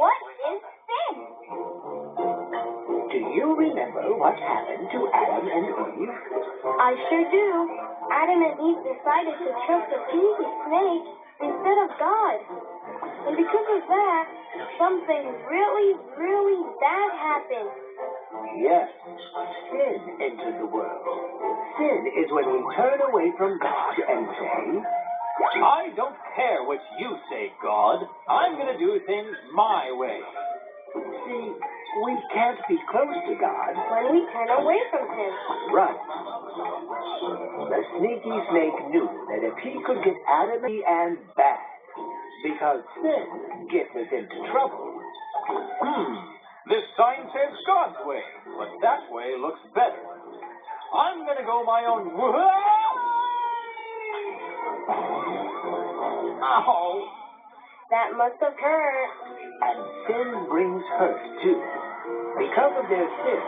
What is sin? Do you remember what happened to Adam and Eve? I sure do. Adam and Eve decided to trust a sneaky snake instead of God. And because of that, something really, really bad happened. Yes, sin entered the world. Sin is when we turn away from God and say, I don't care what you say, God. I'm going to do things my way. See, we can't be close to God When we turn away from Him. Right. The sneaky snake knew that if he could get Adam and bad, because sin gets us into trouble. This sign says God's way, but that way looks better. I'm going to go my own way. Ow! That must have hurt. And sin brings hurt, too. Because of their sin,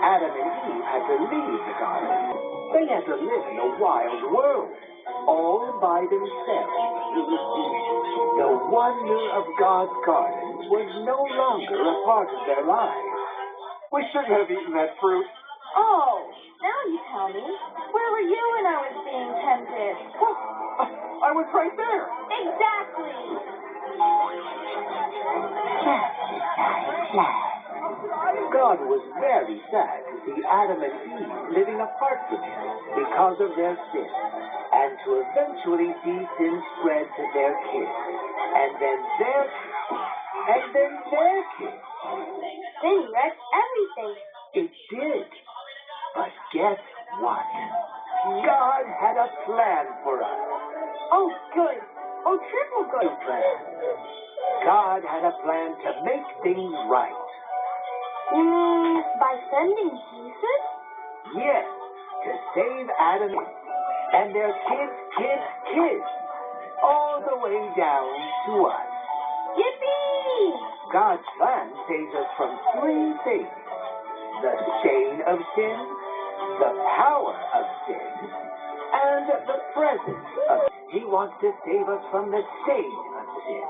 Adam and Eve had to leave the garden. They had to live in a wild world, all by themselves. The wonder of God's garden was no longer a part of their lives. We shouldn't have eaten that fruit. Oh, now you tell me. Where were you when I was being tempted? I was right there. Exactly. God was very sad to see Adam and Eve living apart from Him because of their sin, and to eventually see sin spread to their kids, and then their kids, and then their kids. Sin wrecked everything. It did. But guess what? God had a plan for us. Oh, good. Oh, triple good. Plan. God had a plan to make things right. You mean by sending Jesus? Yes, to save Adam and their kids, all the way down to us. Yippee! God's plan saves us from three things: the stain of sin, the power of sin, and the presence of sin. He wants to save us from the stain of sin.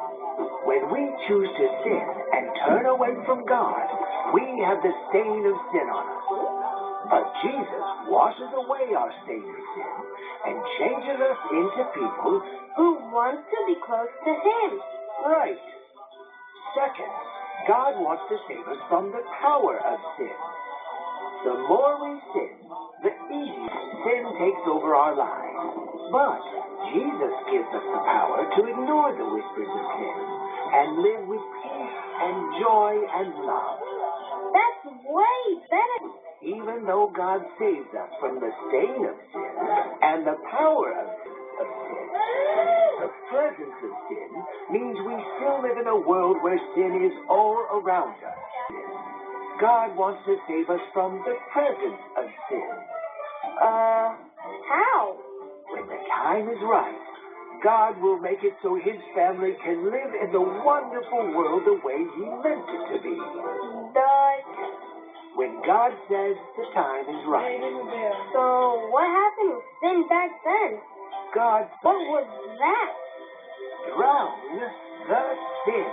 When we choose to sin and turn away from God, we have the stain of sin on us. But Jesus washes away our stain of sin and changes us into people Who wants to be close to Him? right. Second, God wants to save us from the power of sin. The more we sin, the easier sin takes over our lives. But Jesus gives us the power to ignore the whispers of sin and live with peace and joy and love. That's way better. Even though God saves us from the stain of sin and the power of sin, the presence of sin means we still live in a world where sin is all around us. God wants to save us from the presence of sin. How? When the time is right, God will make it so His family can live in the wonderful world the way He meant it to be. When God says the time is right. So what happened with sin back then? God What was that? drowned the sin.